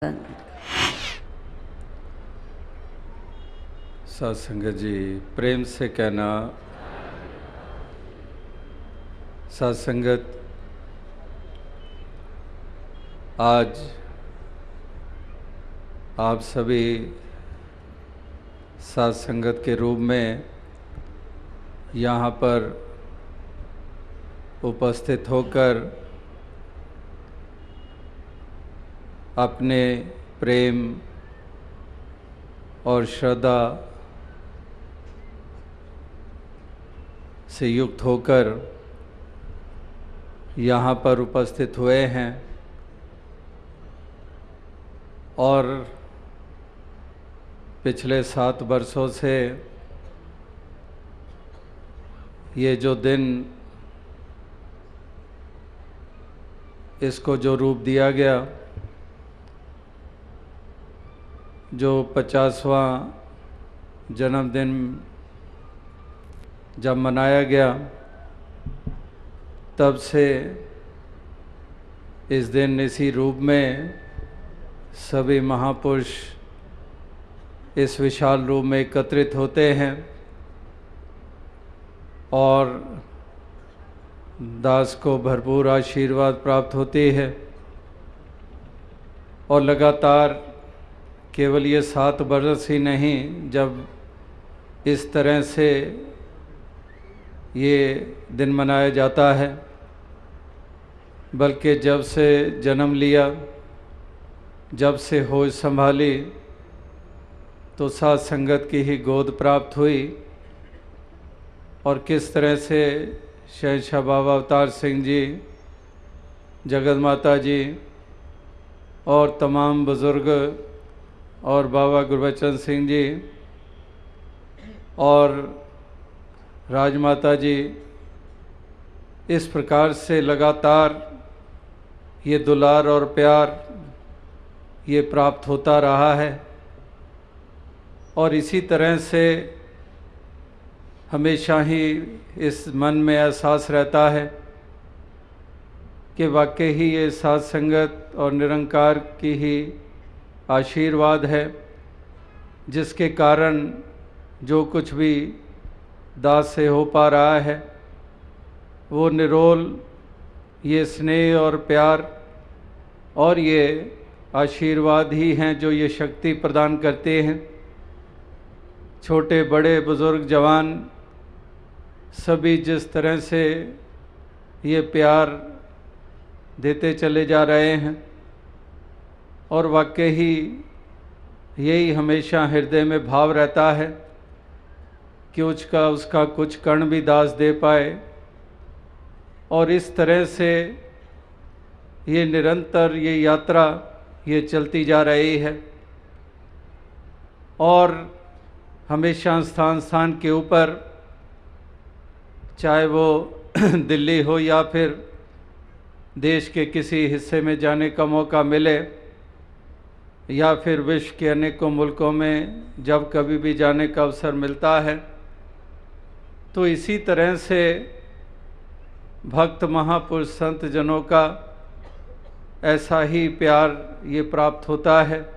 साध संगत जी, प्रेम से कहना। साध संगत, आज आप सभी साध संगत के रूप में यहाँ पर उपस्थित होकर अपने प्रेम और श्रद्धा से युक्त होकर यहाँ पर उपस्थित हुए हैं और पिछले 7 वर्षों से ये जो दिन, इसको जो रूप दिया गया, जो 50वां जन्मदिन जब मनाया गया, तब से इस दिन इसी रूप में सभी महापुरुष इस विशाल रूप में एकत्रित होते हैं और दास को भरपूर आशीर्वाद प्राप्त होती है। और लगातार केवल ये 7 वर्ष ही नहीं, जब इस तरह से ये दिन मनाया जाता है, बल्कि जब से जन्म लिया, जब से होश संभाली, तो साध संगत की ही गोद प्राप्त हुई। और किस तरह से शहंशाह बाबा अवतार सिंह जी, जगत माता जी और तमाम बुज़ुर्ग और बाबा गुरबचन सिंह जी और राजमाता जी, इस प्रकार से लगातार ये दुलार और प्यार ये प्राप्त होता रहा है। और इसी तरह से हमेशा ही इस मन में एहसास रहता है कि वाकई ही ये साध संगत और निरंकार की ही आशीर्वाद है, जिसके कारण जो कुछ भी दास से हो पा रहा है, वो निरोल ये स्नेह और प्यार और ये आशीर्वाद ही हैं जो ये शक्ति प्रदान करते हैं। छोटे बड़े बुज़ुर्ग जवान सभी जिस तरह से ये प्यार देते चले जा रहे हैं, और वाकई ही यही हमेशा हृदय में भाव रहता है कि उसका कुछ कण भी दास दे पाए। और इस तरह से ये निरंतर ये यात्रा ये चलती जा रही है। और हमेशा स्थान स्थान के ऊपर, चाहे वो दिल्ली हो या फिर देश के किसी हिस्से में जाने का मौका मिले, या फिर विश्व के अनेकों मुल्कों में जब कभी भी जाने का अवसर मिलता है, तो इसी तरह से भक्त महापुरुष संत जनों का ऐसा ही प्यार ये प्राप्त होता है।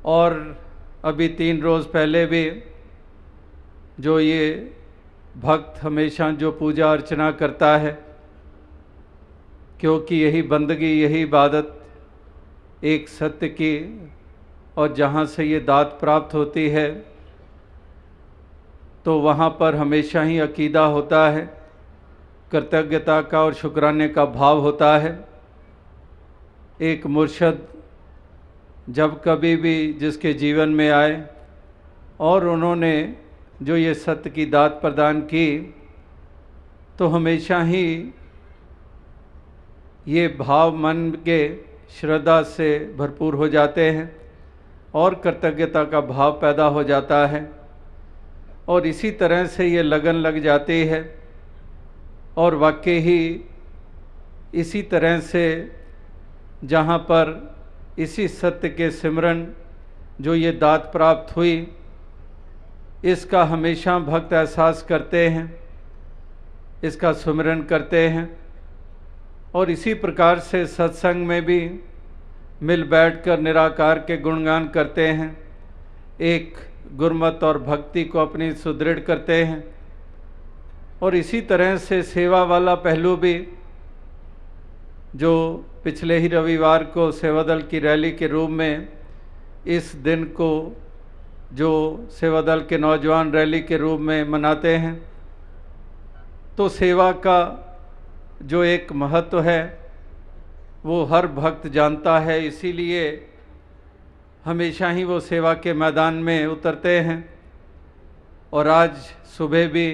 और अभी 3 रोज़ पहले भी जो ये भक्त हमेशा जो पूजा अर्चना करता है, क्योंकि यही बंदगी, यही इबादत एक सत्य की, और जहाँ से ये दात प्राप्त होती है, तो वहाँ पर हमेशा ही अकीदा होता है, कृतज्ञता का और शुक्राने का भाव होता है। एक मुर्शद जब कभी भी जिसके जीवन में आए और उन्होंने जो ये सत्य की दात प्रदान की, तो हमेशा ही ये भाव मन के श्रद्धा से भरपूर हो जाते हैं और कृतज्ञता का भाव पैदा हो जाता है। और इसी तरह से ये लगन लग जाती है। और वाकई ही इसी तरह से जहाँ पर इसी सत्य के सिमरन जो ये दात प्राप्त हुई, इसका हमेशा भक्त एहसास करते हैं, इसका सुमिरन करते हैं। और इसी प्रकार से सत्संग में भी मिल बैठकर निराकार के गुणगान करते हैं, एक गुरमत और भक्ति को अपनी सुदृढ़ करते हैं। और इसी तरह से सेवा वाला पहलू भी, जो पिछले ही रविवार को सेवादल की रैली के रूप में इस दिन को जो सेवादल के नौजवान रैली के रूप में मनाते हैं, तो सेवा का जो एक महत्व है वो हर भक्त जानता है, इसीलिए हमेशा ही वो सेवा के मैदान में उतरते हैं। और आज सुबह भी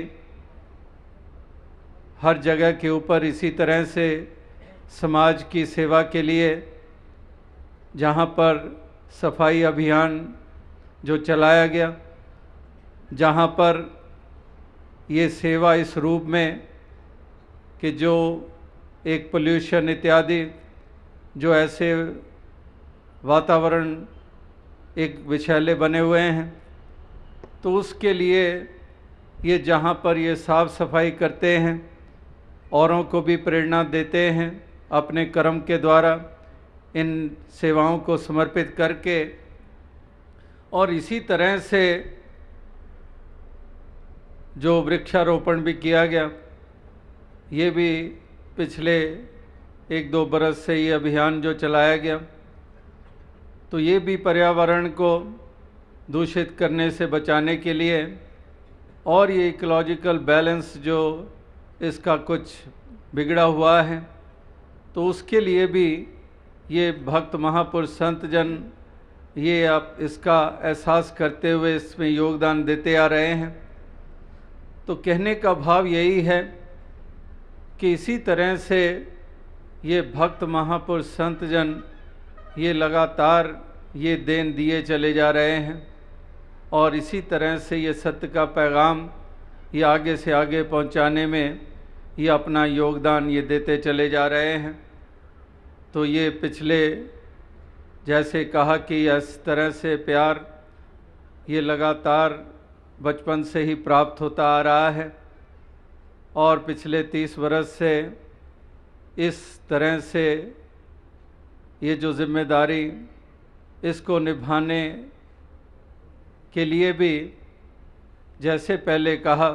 हर जगह के ऊपर इसी तरह से समाज की सेवा के लिए, जहाँ पर सफाई अभियान जो चलाया गया, जहाँ पर ये सेवा इस रूप में कि जो एक पोल्यूशन इत्यादि जो ऐसे वातावरण एक विषैले बने हुए हैं, तो उसके लिए ये जहाँ पर ये साफ सफाई करते हैं, औरों को भी प्रेरणा देते हैं अपने कर्म के द्वारा इन सेवाओं को समर्पित करके। और इसी तरह से जो वृक्षारोपण भी किया गया, ये भी पिछले 1-2 बरस से ये अभियान जो चलाया गया, तो ये भी पर्यावरण को दूषित करने से बचाने के लिए और ये इकोलॉजिकल बैलेंस जो इसका कुछ बिगड़ा हुआ है, तो उसके लिए भी ये भक्त महापुरुष संत जन ये आप इसका एहसास करते हुए इसमें योगदान देते आ रहे हैं। तो कहने का भाव यही है कि इसी तरह से ये भक्त महापुरुष संत जन ये लगातार ये देन दिए चले जा रहे हैं, और इसी तरह से ये सत्य का पैगाम ये आगे से आगे पहुंचाने में ये अपना योगदान ये देते चले जा रहे हैं। तो ये पिछले जैसे कहा कि इस तरह से प्यार ये लगातार बचपन से ही प्राप्त होता आ रहा है, और पिछले 30 बरस से इस तरह से ये जो जिम्मेदारी इसको निभाने के लिए भी, जैसे पहले कहा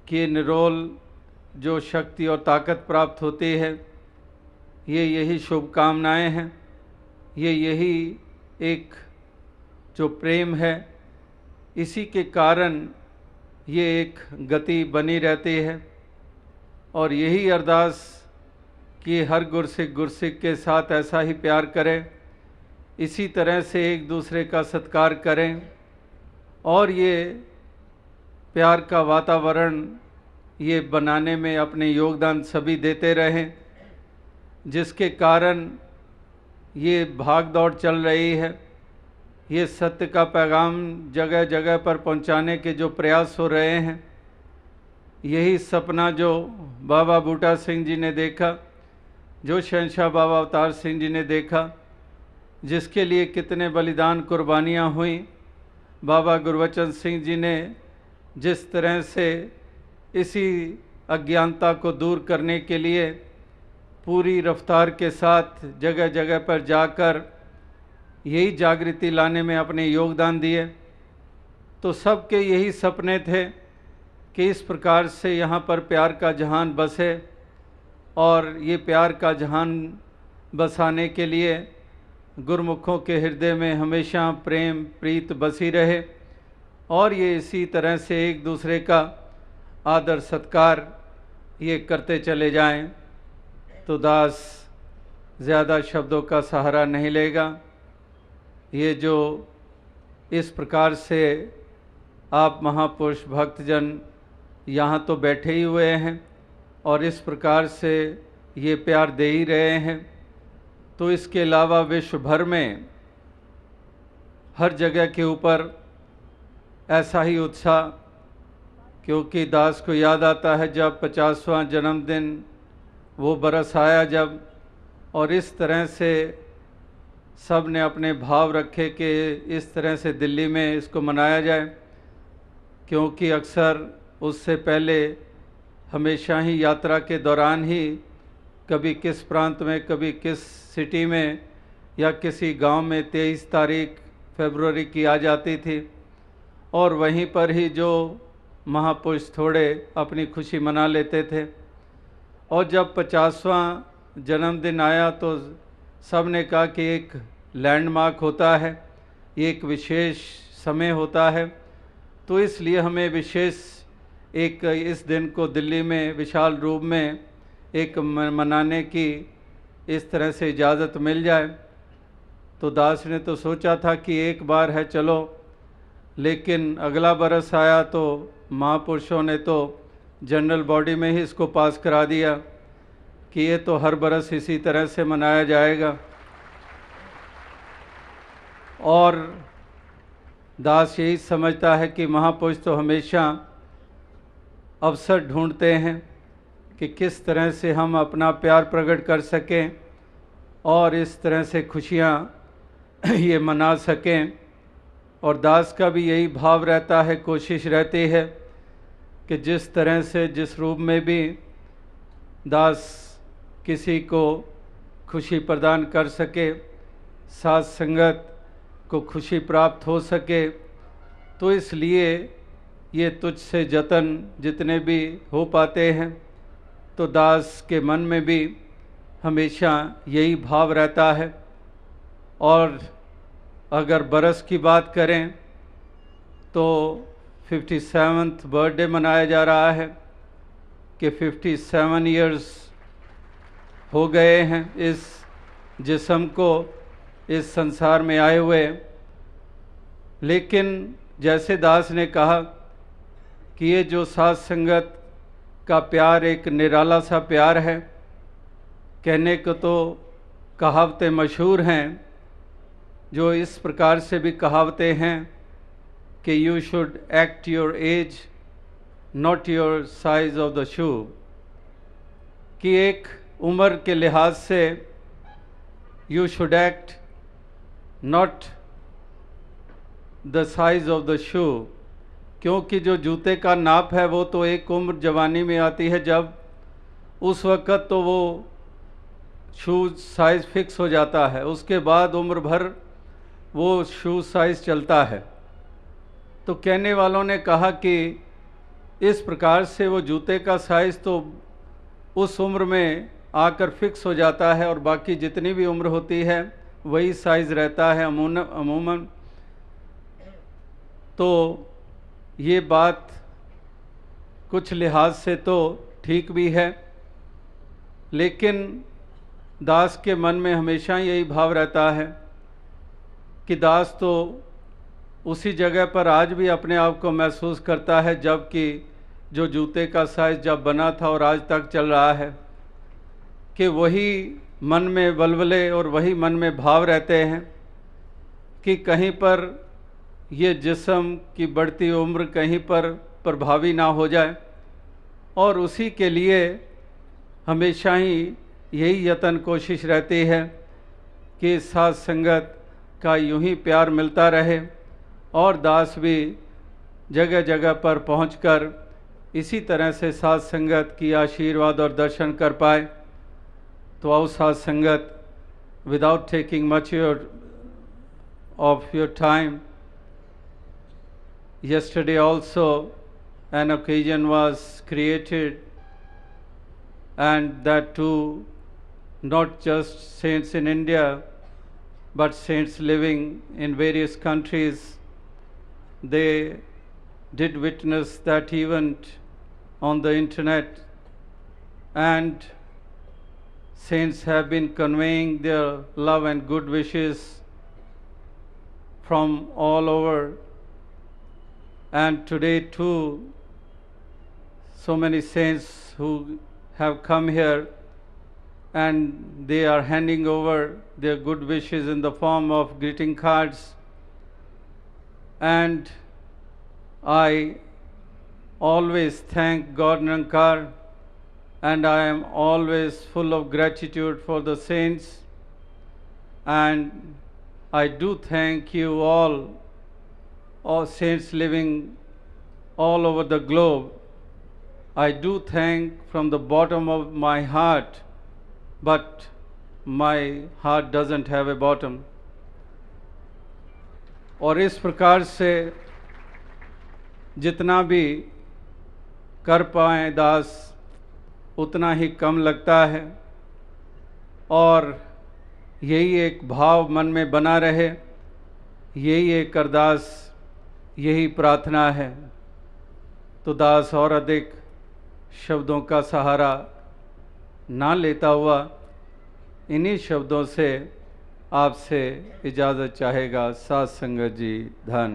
कि निरोल जो शक्ति और ताकत प्राप्त होती है, ये यही शुभकामनाएं हैं, ये यही एक जो प्रेम है, इसी के कारण ये एक गति बनी रहती है। और यही अरदास कि हर गुरसिक के साथ ऐसा ही प्यार करें, इसी तरह से एक दूसरे का सत्कार करें, और ये प्यार का वातावरण ये बनाने में अपने योगदान सभी देते रहें, जिसके कारण ये भाग दौड़ चल रही है। ये सत्य का पैगाम जगह जगह पर पहुंचाने के जो प्रयास हो रहे हैं, यही सपना जो बाबा बूटा सिंह जी ने देखा, जो शहंशाह बाबा अवतार सिंह जी ने देखा, जिसके लिए कितने बलिदान कुर्बानियाँ हुई, बाबा गुरबचन सिंह जी ने जिस तरह से इसी अज्ञानता को दूर करने के लिए पूरी रफ्तार के साथ जगह जगह पर जाकर यही जागृति लाने में अपने योगदान दिए, तो सबके यही सपने थे कि इस प्रकार से यहाँ पर प्यार का जहान बसे, और ये प्यार का जहान बसाने के लिए गुरमुखों के हृदय में हमेशा प्रेम प्रीत बसी रहे, और ये इसी तरह से एक दूसरे का आदर सत्कार ये करते चले जाएं। तो दास ज़्यादा शब्दों का सहारा नहीं लेगा। ये जो इस प्रकार से आप महापुरुष भक्तजन यहाँ तो बैठे ही हुए हैं और इस प्रकार से ये प्यार दे ही रहे हैं, तो इसके अलावा विश्व भर में हर जगह के ऊपर ऐसा ही उत्साह, क्योंकि दास को याद आता है जब 50वां जन्मदिन वो बरस आया जब, और इस तरह से सब ने अपने भाव रखे कि इस तरह से दिल्ली में इसको मनाया जाए, क्योंकि अक्सर उससे पहले हमेशा ही यात्रा के दौरान ही कभी किस प्रांत में कभी किस सिटी में या किसी गांव में 23 तारीख फरवरी की आ जाती थी और वहीं पर ही जो महापुरुष थोड़े अपनी खुशी मना लेते थे। और जब 50वां जन्मदिन आया तो सब ने कहा कि एक लैंडमार्क होता है, एक विशेष समय होता है, तो इसलिए हमें विशेष एक इस दिन को दिल्ली में विशाल रूप में एक मनाने की इस तरह से इजाज़त मिल जाए। तो दास ने तो सोचा था कि एक बार है चलो, लेकिन अगला बरस आया तो महापुरुषों ने तो जनरल बॉडी में ही इसको पास करा दिया कि ये तो हर बरस इसी तरह से मनाया जाएगा। और दास यही समझता है कि महापुरुष तो हमेशा अवसर ढूंढते हैं कि किस तरह से हम अपना प्यार प्रकट कर सकें और इस तरह से खुशियाँ ये मना सकें। और दास का भी यही भाव रहता है, कोशिश रहती है कि जिस तरह से जिस रूप में भी दास किसी को खुशी प्रदान कर सके, साथ संगत को खुशी प्राप्त हो सके, तो इसलिए ये तुझसे जतन जितने भी हो पाते हैं। तो दास के मन में भी हमेशा यही भाव रहता है। और अगर बरस की बात करें तो 57th बर्थडे मनाया जा रहा है कि 57 इयर्स हो गए हैं इस जिस्म को इस संसार में आए हुए। लेकिन जैसे दास ने कहा कि ये जो साथ संगत का प्यार एक निराला सा प्यार है, कहने को तो कहावतें मशहूर हैं, जो इस प्रकार से भी कहावतें हैं कि you should act your age not your size of the shoe, कि एक उम्र के लिहाज से you should act not the size of the shoe, क्योंकि जो जूते का नाप है वो तो एक उम्र जवानी में आती है जब उस वक़्त तो वो शूज़ साइज़ फिक्स हो जाता है, उसके बाद उम्र भर वो शूज़ साइज़ चलता है। तो कहने वालों ने कहा कि इस प्रकार से वो जूते का साइज़ तो उस उम्र में आकर फिक्स हो जाता है और बाकी जितनी भी उम्र होती है वही साइज़ रहता है अमूमन। तो ये बात कुछ लिहाज से तो ठीक भी है, लेकिन दास के मन में हमेशा यही भाव रहता है कि दास तो उसी जगह पर आज भी अपने आप को महसूस करता है जबकि जो जूते का साइज़ जब बना था और आज तक चल रहा है, कि वही मन में वलवले और वही मन में भाव रहते हैं कि कहीं पर ये जिस्म की बढ़ती उम्र कहीं पर प्रभावी ना हो जाए। और उसी के लिए हमेशा ही यही यत्न कोशिश रहती है कि साथ संगत का यूं ही प्यार मिलता रहे और दास भी जगह जगह पर पहुंचकर इसी तरह से साथ संगत की आशीर्वाद और दर्शन कर पाए। तो आओ साथ संगत, without taking much of your time, yesterday also an occasion was created, and that too not just saints in India but saints living in various countries. They did witness that event on the internet, and saints have been conveying their love and good wishes from all over. And today too, so many saints who have come here and they are handing over their good wishes in the form of greeting cards. And I always thank God Nirankar, and I am always full of gratitude for the saints. And I do thank you all saints living all over the globe. I do thank from the bottom of my heart, but my heart doesn't have a bottom। और इस प्रकार से जितना भी कर पाए दास उतना ही कम लगता है, और यही एक भाव मन में बना रहे, यही एक अरदास, यही प्रार्थना है। तो दास और अधिक शब्दों का सहारा ना लेता हुआ इन्हीं शब्दों से आपसे इजाज़त चाहेगा। साथ संगत जी, धन।